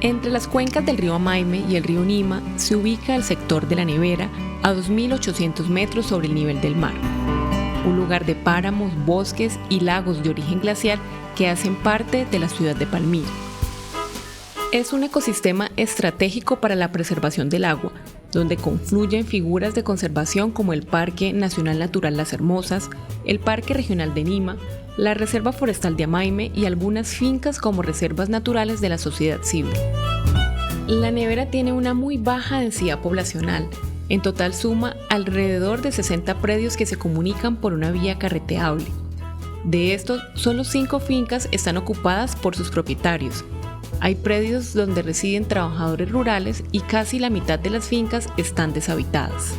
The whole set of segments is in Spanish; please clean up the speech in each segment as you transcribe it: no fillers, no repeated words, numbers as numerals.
Entre las cuencas del río Amaime y el río Nima se ubica el sector de La Nevera a 2.800 metros sobre el nivel del mar. Un lugar de páramos, bosques y lagos de origen glaciar que hacen parte de la ciudad de Palmira. Es un ecosistema estratégico para la preservación del agua, donde confluyen figuras de conservación como el Parque Nacional Natural Las Hermosas, el Parque Regional de Nima, la Reserva Forestal de Amaime y algunas fincas como reservas naturales de la sociedad civil. La Nevera tiene una muy baja densidad poblacional. En total suma alrededor de 60 predios que se comunican por una vía carreteable. De estos, solo 5 fincas están ocupadas por sus propietarios. Hay predios donde residen trabajadores rurales y casi la mitad de las fincas están deshabitadas.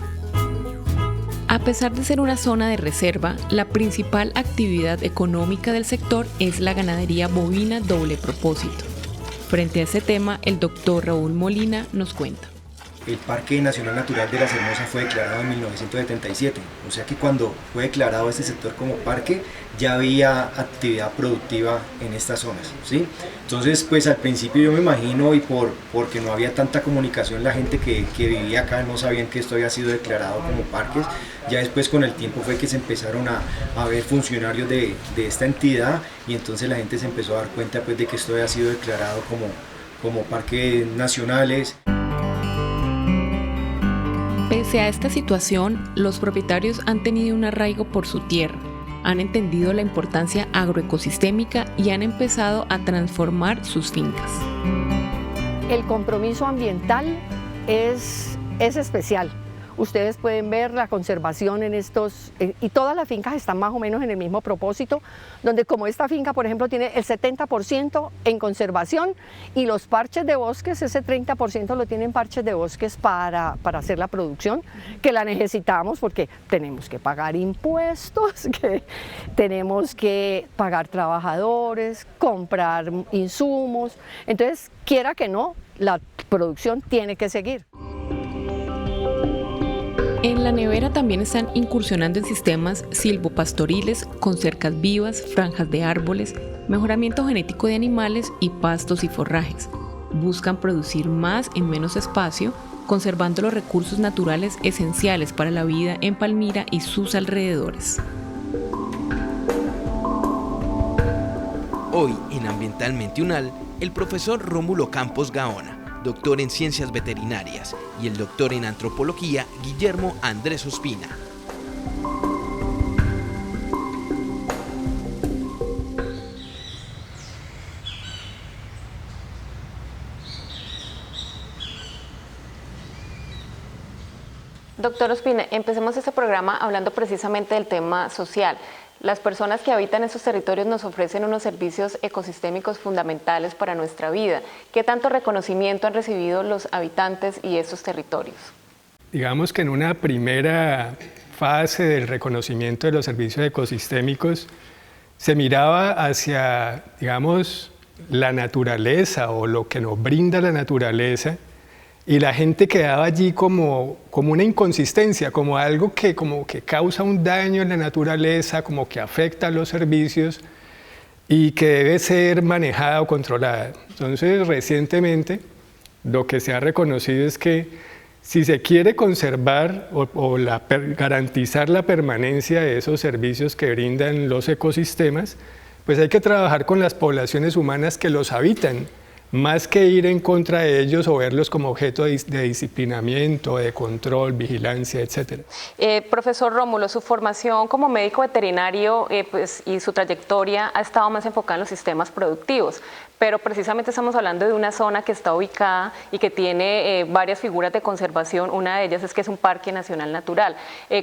A pesar de ser una zona de reserva, la principal actividad económica del sector es la ganadería bovina doble propósito. Frente a ese tema, el doctor Raúl Molina nos cuenta. El Parque Nacional Natural de Las Hermosas fue declarado en 1977, o sea que cuando fue declarado este sector como parque ya había actividad productiva en estas zonas, ¿sí? Entonces pues al principio yo me imagino y porque no había tanta comunicación, la gente que vivía acá no sabían que esto había sido declarado como parques. Ya después con el tiempo fue que se empezaron a ver funcionarios de esta entidad y entonces la gente se empezó a dar cuenta pues de que esto había sido declarado como parques nacionales. Pese a esta situación, los propietarios han tenido un arraigo por su tierra, han entendido la importancia agroecosistémica y han empezado a transformar sus fincas. El compromiso ambiental es especial. Ustedes pueden ver la conservación en estos, y todas las fincas están más o menos en el mismo propósito, donde como esta finca, por ejemplo, tiene el 70% en conservación y los parches de bosques, ese 30% lo tienen parches de bosques para hacer la producción, que la necesitamos porque tenemos que pagar impuestos, que tenemos que pagar trabajadores, comprar insumos, entonces, quiera que no, la producción tiene que seguir. En La Nevera también están incursionando en sistemas silvopastoriles con cercas vivas, franjas de árboles, mejoramiento genético de animales y pastos y forrajes. Buscan producir más en menos espacio, conservando los recursos naturales esenciales para la vida en Palmira y sus alrededores. Hoy en Ambientalmente UNAL, el profesor Rómulo Campos Gaona, doctor en Ciencias Veterinarias, y el doctor en Antropología, Guillermo Andrés Ospina. Doctor Ospina, empecemos este programa hablando precisamente del tema social. Las personas que habitan esos territorios nos ofrecen unos servicios ecosistémicos fundamentales para nuestra vida. ¿Qué tanto reconocimiento han recibido los habitantes y esos territorios? Digamos que en una primera fase del reconocimiento de los servicios ecosistémicos se miraba hacia, digamos, la naturaleza o lo que nos brinda la naturaleza, y la gente quedaba allí como una inconsistencia, como algo que causa un daño en la naturaleza, como que afecta a los servicios y que debe ser manejada o controlada. Entonces, recientemente, lo que se ha reconocido es que si se quiere conservar garantizar la permanencia de esos servicios que brindan los ecosistemas, pues hay que trabajar con las poblaciones humanas que los habitan, más que ir en contra de ellos o verlos como objeto de disciplinamiento, de control, vigilancia, etc. Profesor Rómulo, su formación como médico veterinario y su trayectoria ha estado más enfocada en los sistemas productivos, pero precisamente estamos hablando de una zona que está ubicada y que tiene varias figuras de conservación. Una de ellas es que es un parque nacional natural.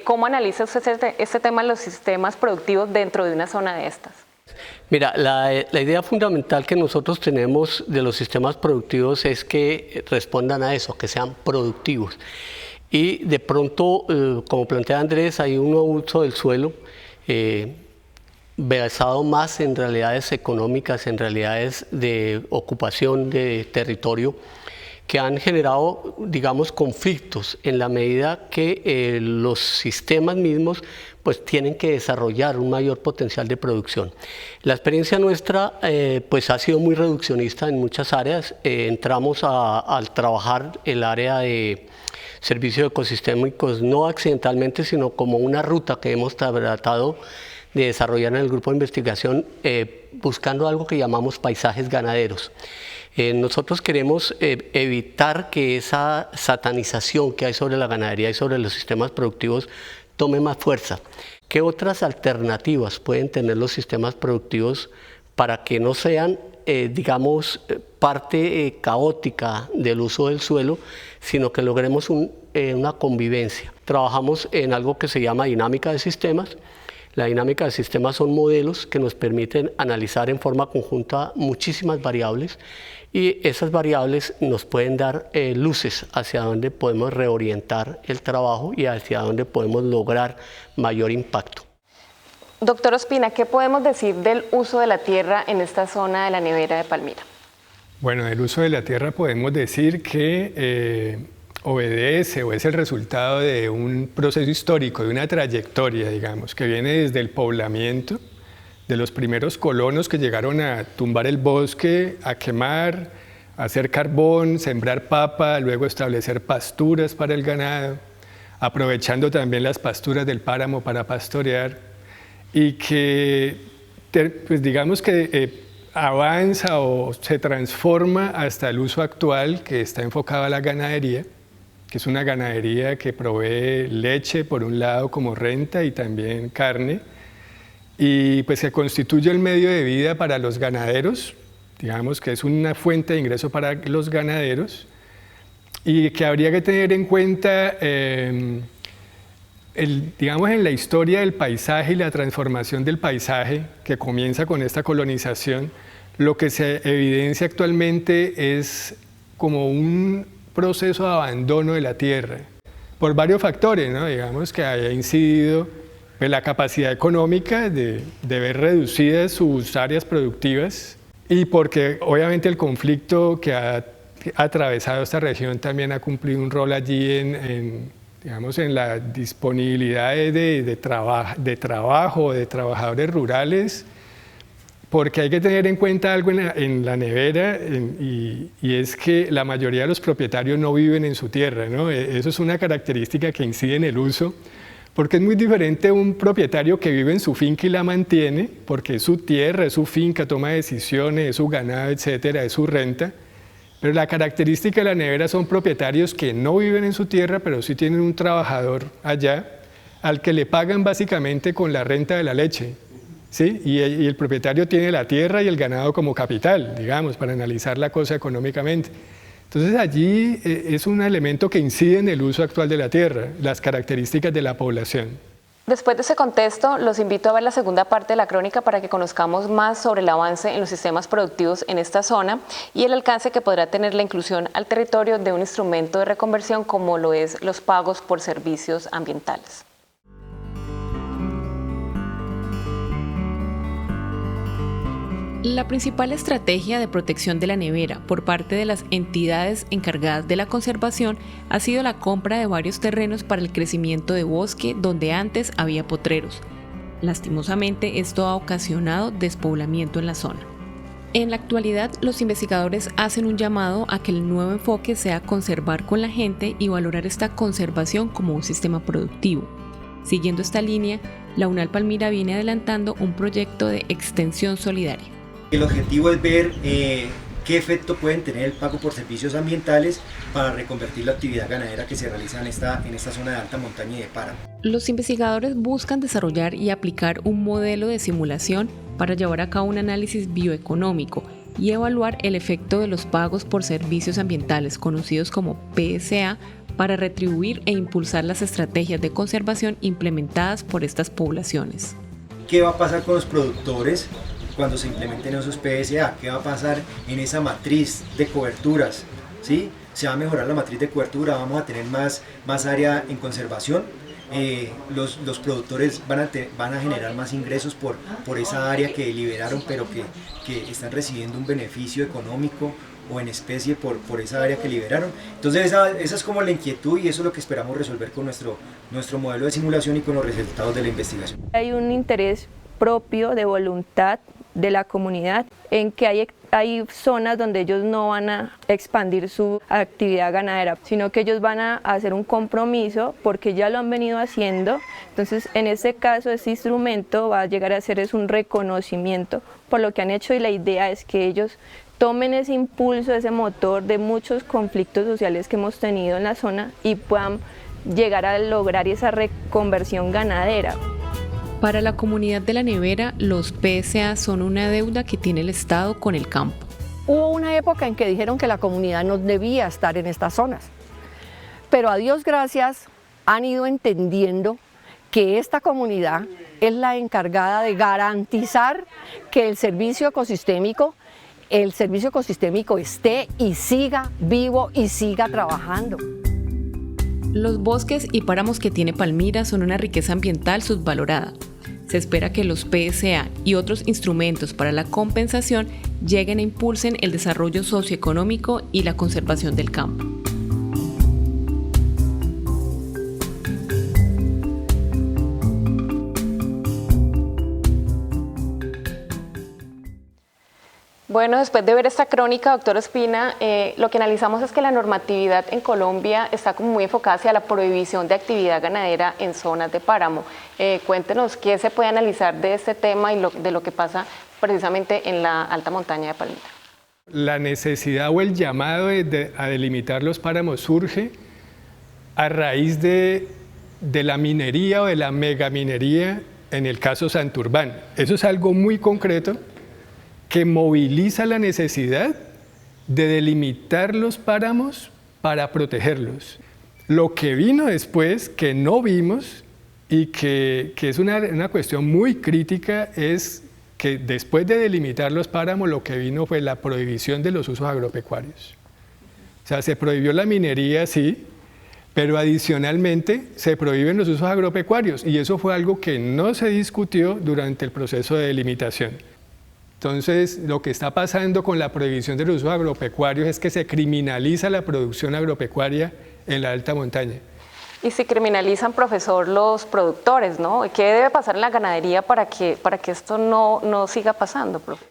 ¿Cómo analiza usted este tema de los sistemas productivos dentro de una zona de estas? Mira, la idea fundamental que nosotros tenemos de los sistemas productivos es que respondan a eso, que sean productivos. Y de pronto, como plantea Andrés, hay un uso del suelo basado más en realidades económicas, en realidades de ocupación de territorio, que han generado, digamos, conflictos en la medida que los sistemas mismos pues tienen que desarrollar un mayor potencial de producción. La experiencia nuestra pues ha sido muy reduccionista en muchas áreas. Entramos al trabajar el área de servicios ecosistémicos no accidentalmente, sino como una ruta que hemos tratado de desarrollar en el grupo de investigación, buscando algo que llamamos paisajes ganaderos. Nosotros queremos evitar que esa satanización que hay sobre la ganadería y sobre los sistemas productivos tome más fuerza. ¿Qué otras alternativas pueden tener los sistemas productivos para que no sean, digamos, parte caótica del uso del suelo, sino que logremos una convivencia? Trabajamos en algo que se llama dinámica de sistemas. La dinámica de sistemas son modelos que nos permiten analizar en forma conjunta muchísimas variables, y esas variables nos pueden dar luces hacia dónde podemos reorientar el trabajo y hacia dónde podemos lograr mayor impacto. Doctor Ospina, ¿qué podemos decir del uso de la tierra en esta zona de la Nevera de Palmira? Bueno, del uso de la tierra podemos decir que obedece o es el resultado de un proceso histórico, de una trayectoria, digamos, que viene desde el poblamiento, de los primeros colonos que llegaron a tumbar el bosque, a quemar, a hacer carbón, sembrar papa, luego establecer pasturas para el ganado, aprovechando también las pasturas del páramo para pastorear, y que, pues digamos que avanza o se transforma hasta el uso actual, que está enfocado a la ganadería, que es una ganadería que provee leche por un lado como renta y también carne, y pues se constituye el medio de vida para los ganaderos, digamos que es una fuente de ingreso para los ganaderos, y que habría que tener en cuenta, digamos, en la historia del paisaje y la transformación del paisaje que comienza con esta colonización, lo que se evidencia actualmente es como un proceso de abandono de la tierra, por varios factores, ¿no? Digamos que haya incidido la capacidad económica de ver reducidas sus áreas productivas, y porque obviamente el conflicto que ha atravesado esta región también ha cumplido un rol allí digamos, en la disponibilidad de trabajo de trabajadores rurales, porque hay que tener en cuenta algo en la Nevera, y es que la mayoría de los propietarios no viven en su tierra, ¿no? Eso es una característica que incide en el uso, porque es muy diferente un propietario que vive en su finca y la mantiene, porque es su tierra, es su finca, toma decisiones, es su ganado, etcétera, es su renta. Pero la característica de la Nevera son propietarios que no viven en su tierra, pero sí tienen un trabajador allá, al que le pagan básicamente con la renta de la leche, ¿sí? Y el propietario tiene la tierra y el ganado como capital, digamos, para analizar la cosa económicamente. Entonces allí es un elemento que incide en el uso actual de la tierra, las características de la población. Después de ese contexto, los invito a ver la segunda parte de la crónica para que conozcamos más sobre el avance en los sistemas productivos en esta zona y el alcance que podrá tener la inclusión al territorio de un instrumento de reconversión como lo es los pagos por servicios ambientales. La principal estrategia de protección de la nevera por parte de las entidades encargadas de la conservación ha sido la compra de varios terrenos para el crecimiento de bosque donde antes había potreros. Lastimosamente, esto ha ocasionado despoblamiento en la zona. En la actualidad, los investigadores hacen un llamado a que el nuevo enfoque sea conservar con la gente y valorar esta conservación como un sistema productivo. Siguiendo esta línea, la UNAL Palmira viene adelantando un proyecto de extensión solidaria. El objetivo es ver qué efecto pueden tener el pago por servicios ambientales para reconvertir la actividad ganadera que se realiza en esta zona de alta montaña y de páramo. Los investigadores buscan desarrollar y aplicar un modelo de simulación para llevar a cabo un análisis bioeconómico y evaluar el efecto de los pagos por servicios ambientales, conocidos como PSA, para retribuir e impulsar las estrategias de conservación implementadas por estas poblaciones. ¿Qué va a pasar con los productores cuando se implementen esos PSA? ¿Qué va a pasar en esa matriz de coberturas? ¿Sí? Se va a mejorar la matriz de cobertura, vamos a tener más área en conservación. Los productores van a generar más ingresos por esa área que liberaron, pero que están recibiendo un beneficio económico o en especie por esa área que liberaron. Entonces esa es como la inquietud y eso es lo que esperamos resolver con nuestro modelo de simulación y con los resultados de la investigación. Hay un interés propio de voluntad de la comunidad en que hay zonas donde ellos no van a expandir su actividad ganadera, sino que ellos van a hacer un compromiso porque ya lo han venido haciendo. Entonces, en este caso, este instrumento va a llegar a ser un reconocimiento por lo que han hecho y la idea es que ellos tomen ese impulso, ese motor de muchos conflictos sociales que hemos tenido en la zona y puedan llegar a lograr esa reconversión ganadera. Para la comunidad de La Nevera, los PSA son una deuda que tiene el Estado con el campo. Hubo una época en que dijeron que la comunidad no debía estar en estas zonas, pero a Dios gracias han ido entendiendo que esta comunidad es la encargada de garantizar que el servicio ecosistémico esté y siga vivo y siga trabajando. Los bosques y páramos que tiene Palmira son una riqueza ambiental subvalorada. Se espera que los PSA y otros instrumentos para la compensación lleguen e impulsen el desarrollo socioeconómico y la conservación del campo. Bueno, después de ver esta crónica, doctor Ospina, lo que analizamos es que la normatividad en Colombia está como muy enfocada hacia la prohibición de actividad ganadera en zonas de páramo. Cuéntenos qué se puede analizar de este tema y de lo que pasa precisamente en la alta montaña de Palmira. La necesidad o el llamado a delimitar los páramos surge a raíz de la minería o de la megaminería en el caso Santurbán. Eso es algo muy concreto que moviliza la necesidad de delimitar los páramos para protegerlos. Lo que vino después, que no vimos y que es una cuestión muy crítica, es que después de delimitar los páramos, lo que vino fue la prohibición de los usos agropecuarios. O sea, se prohibió la minería, sí, pero adicionalmente se prohíben los usos agropecuarios y eso fue algo que no se discutió durante el proceso de delimitación. Entonces, lo que está pasando con la prohibición de los usos agropecuarios es que se criminaliza la producción agropecuaria en la alta montaña. Y se criminalizan, profesor, los productores, ¿no? ¿Qué debe pasar en la ganadería para que esto no siga pasando, profe?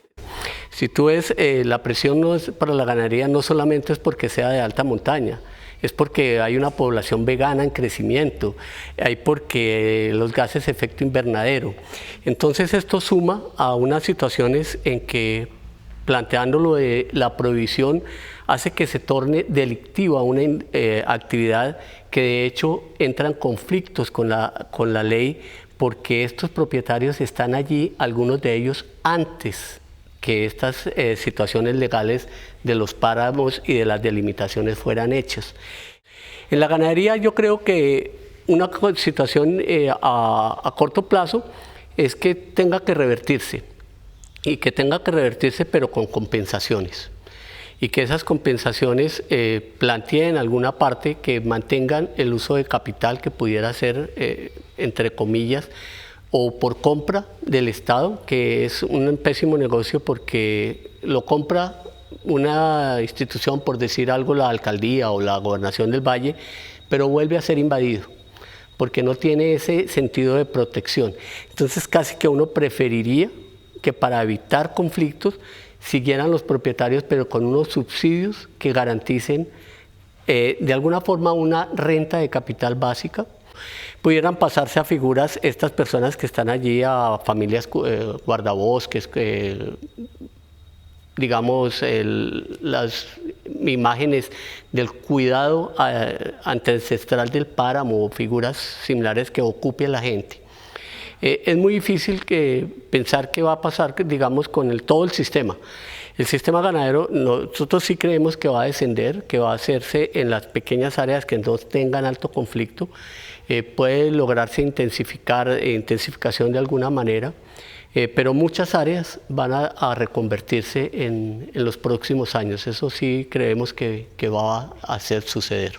Si tú ves, la presión para la ganadería no solamente es porque sea de alta montaña, es porque hay una población vegana en crecimiento, hay porque los gases de efecto invernadero. Entonces esto suma a unas situaciones en que planteándolo de la prohibición hace que se torne delictiva una actividad que de hecho entra en conflictos con la ley porque estos propietarios están allí, algunos de ellos antes que estas situaciones legales de los páramos y de las delimitaciones fueran hechas. En la ganadería yo creo que una situación a corto plazo es que tenga que revertirse y que tenga que revertirse pero con compensaciones y que esas compensaciones planteen alguna parte que mantengan el uso de capital que pudiera ser entre comillas o por compra del Estado, que es un pésimo negocio porque lo compra una institución, por decir algo, la alcaldía o la gobernación del Valle, pero vuelve a ser invadido porque no tiene ese sentido de protección. Entonces casi que uno preferiría que para evitar conflictos siguieran los propietarios, pero con unos subsidios que garanticen de alguna forma una renta de capital básica. Pudieran pasarse a figuras estas personas que están allí, a familias guardabosques, digamos, las imágenes del cuidado ancestral del páramo o figuras similares que ocupe la gente. Es muy difícil pensar qué va a pasar, digamos, con todo el sistema. El sistema ganadero, nosotros sí creemos que va a descender, que va a hacerse en las pequeñas áreas que no tengan alto conflicto. Puede lograrse intensificación de alguna manera, pero muchas áreas van a reconvertirse en los próximos años. Eso sí creemos que va a hacer suceder.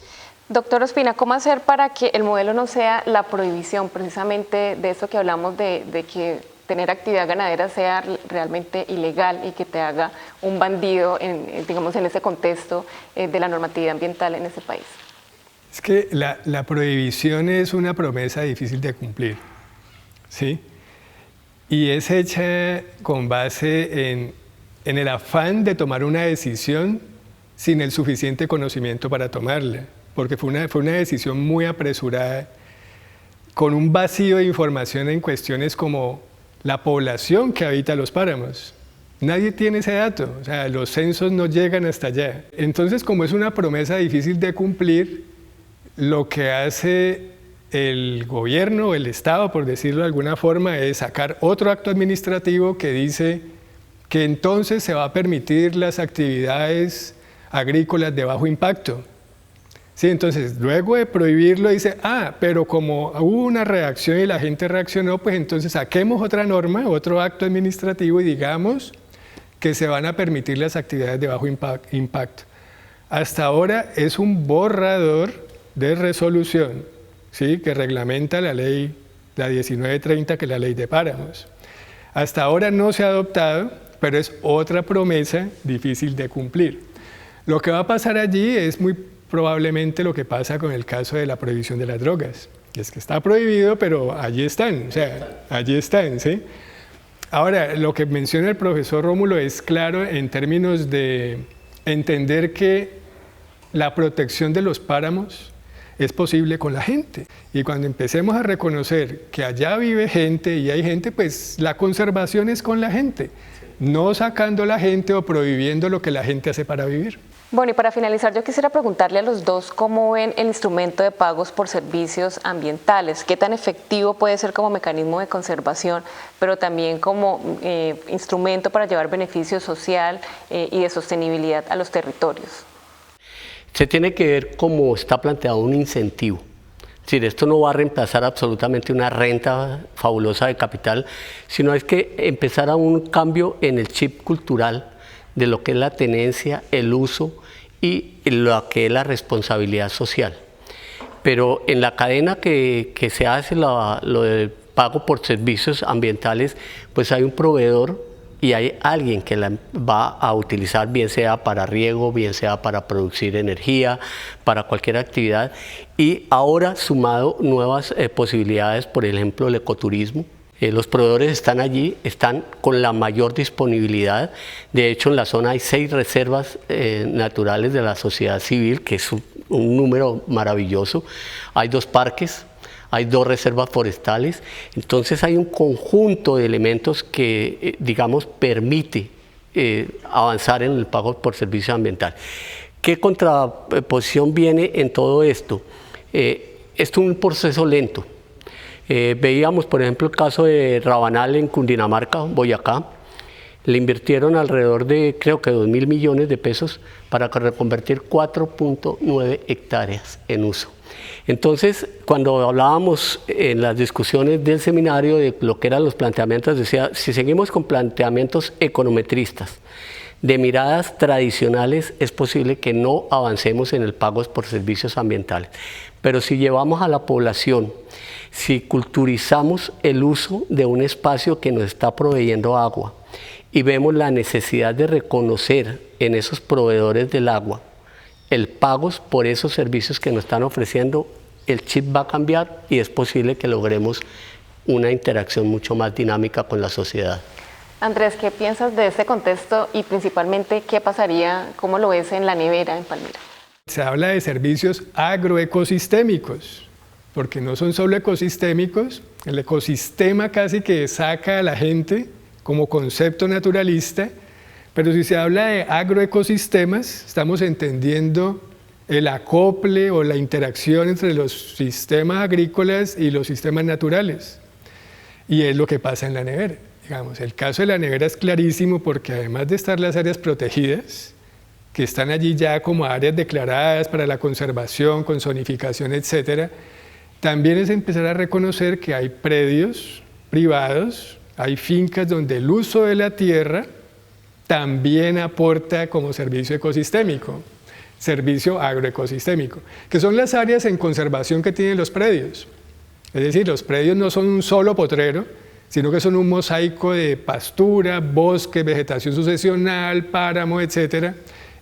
Doctor Ospina, ¿cómo hacer para que el modelo no sea la prohibición precisamente de esto que hablamos de que tener actividad ganadera sea realmente ilegal y que te haga un bandido, digamos, en ese contexto de la normatividad ambiental en ese país? Es que la prohibición es una promesa difícil de cumplir, ¿sí? Y es hecha con base en el afán de tomar una decisión sin el suficiente conocimiento para tomarla, porque fue una decisión muy apresurada, con un vacío de información en cuestiones como la población que habita los páramos. Nadie tiene ese dato, o sea, los censos no llegan hasta allá. Entonces, como es una promesa difícil de cumplir, lo que hace el gobierno, el Estado, por decirlo de alguna forma, es sacar otro acto administrativo que dice que entonces se va a permitir las actividades agrícolas de bajo impacto. Sí, entonces, luego de prohibirlo, dice, pero como hubo una reacción y la gente reaccionó, pues entonces saquemos otra norma, otro acto administrativo y digamos que se van a permitir las actividades de bajo impacto. Hasta ahora es un borrador de resolución, ¿sí?, que reglamenta la ley, la 1930, que es la ley de páramos. Hasta ahora no se ha adoptado, pero es otra promesa difícil de cumplir. Lo que va a pasar allí es muy probablemente lo que pasa con el caso de la prohibición de las drogas. Es que está prohibido, pero allí están, o sea, allí están, ¿sí? Ahora, lo que menciona el profesor Rómulo es claro en términos de entender que la protección de los páramos es posible con la gente. Y cuando empecemos a reconocer que allá vive gente y hay gente, pues la conservación es con la gente, no sacando a la gente o prohibiendo lo que la gente hace para vivir. Bueno, y para finalizar, yo quisiera preguntarle a los dos cómo ven el instrumento de pagos por servicios ambientales, qué tan efectivo puede ser como mecanismo de conservación, pero también como instrumento para llevar beneficio social y de sostenibilidad a los territorios. Se tiene que ver cómo está planteado un incentivo. Es decir, esto no va a reemplazar absolutamente una renta fabulosa de capital, sino es que empezar a un cambio en el chip cultural de lo que es la tenencia, el uso y lo que es la responsabilidad social. Pero en la cadena que se hace lo del pago por servicios ambientales, pues hay un proveedor y hay alguien que la va a utilizar, bien sea para riego, bien sea para producir energía, para cualquier actividad. Y ahora sumado nuevas posibilidades, por ejemplo el ecoturismo. Los proveedores están allí, están con la mayor disponibilidad. De hecho, en la zona hay 6 reservas naturales de la sociedad civil, que es un número maravilloso. Hay 2 parques, hay 2 reservas forestales. Entonces hay un conjunto de elementos que, digamos, permite avanzar en el pago por servicio ambiental. ¿Qué contraposición viene en todo esto? Esto es un proceso lento. Veíamos, por ejemplo, el caso de Rabanal en Cundinamarca, Boyacá. Le invirtieron alrededor de, creo que 2.000 millones de pesos para reconvertir 4.9 hectáreas en uso. Entonces, cuando hablábamos en las discusiones del seminario de lo que eran los planteamientos, decía, si seguimos con planteamientos econometristas, de miradas tradicionales, es posible que no avancemos en el pago por servicios ambientales. Pero si llevamos a la población, si culturizamos el uso de un espacio que nos está proveyendo agua y vemos la necesidad de reconocer en esos proveedores del agua el pago por esos servicios que nos están ofreciendo, el chip va a cambiar y es posible que logremos una interacción mucho más dinámica con la sociedad. Andrés, ¿qué piensas de este contexto y principalmente qué pasaría, cómo lo ves en La Nevera, en Palmira? Se habla de servicios agroecosistémicos, porque no son solo ecosistémicos, el ecosistema casi que saca a la gente como concepto naturalista, pero si se habla de agroecosistemas, estamos entendiendo el acople o la interacción entre los sistemas agrícolas y los sistemas naturales. Y es lo que pasa en La Nevera. Digamos, el caso de La Nevera es clarísimo porque además de estar las áreas protegidas, que están allí ya como áreas declaradas para la conservación, con zonificación, etcétera, también es empezar a reconocer que hay predios privados, hay fincas donde el uso de la tierra también aporta como servicio ecosistémico, servicio agroecosistémico, que son las áreas en conservación que tienen los predios. Es decir, los predios no son un solo potrero, sino que son un mosaico de pastura, bosque, vegetación sucesional, páramo, etc.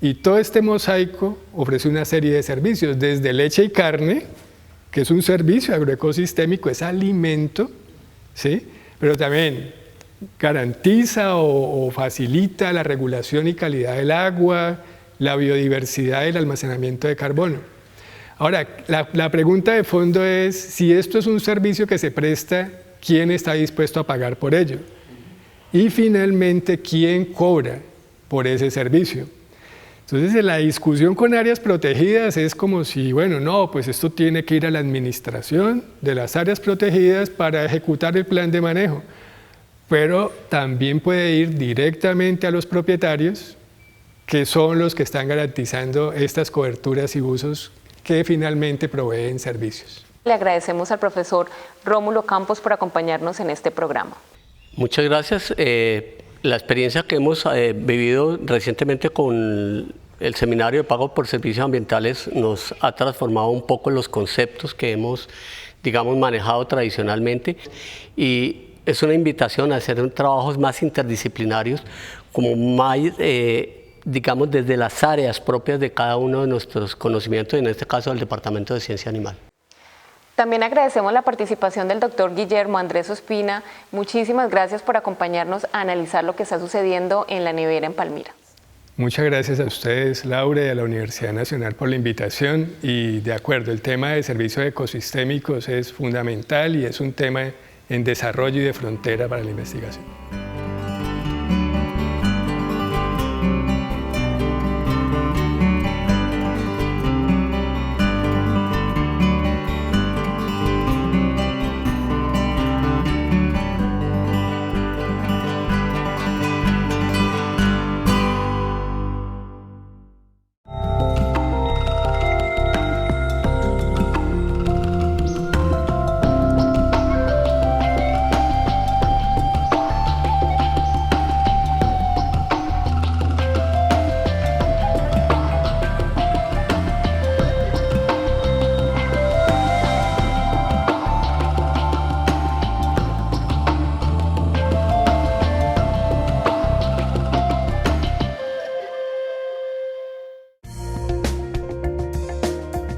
Y todo este mosaico ofrece una serie de servicios, desde leche y carne, que es un servicio agroecosistémico, es alimento, ¿sí? Pero también garantiza o facilita la regulación y calidad del agua, la biodiversidad y el almacenamiento de carbono. Ahora, la pregunta de fondo es, si esto es un servicio que se presta, ¿quién está dispuesto a pagar por ello? Y finalmente, ¿quién cobra por ese servicio? Entonces, la discusión con áreas protegidas es como si, bueno, no, pues esto tiene que ir a la administración de las áreas protegidas para ejecutar el plan de manejo, pero también puede ir directamente a los propietarios, que son los que están garantizando estas coberturas y usos que finalmente proveen servicios. Le agradecemos al profesor Rómulo Campos por acompañarnos en este programa. Muchas gracias. La experiencia que hemos vivido recientemente con el seminario de pago por servicios ambientales nos ha transformado un poco los conceptos que hemos, digamos, manejado tradicionalmente, y es una invitación a hacer trabajos más interdisciplinarios, como más, digamos, desde las áreas propias de cada uno de nuestros conocimientos, en este caso del Departamento de Ciencia Animal. También agradecemos la participación del doctor Guillermo Andrés Ospina. Muchísimas gracias por acompañarnos a analizar lo que está sucediendo en la nevera en Palmira. Muchas gracias a ustedes, Laura, y a la Universidad Nacional por la invitación. Y de acuerdo, el tema de servicios ecosistémicos es fundamental y es un tema en desarrollo y de frontera para la investigación.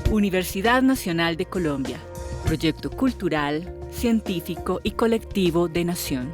Universidad Nacional de Colombia, proyecto cultural, científico y colectivo de Nación.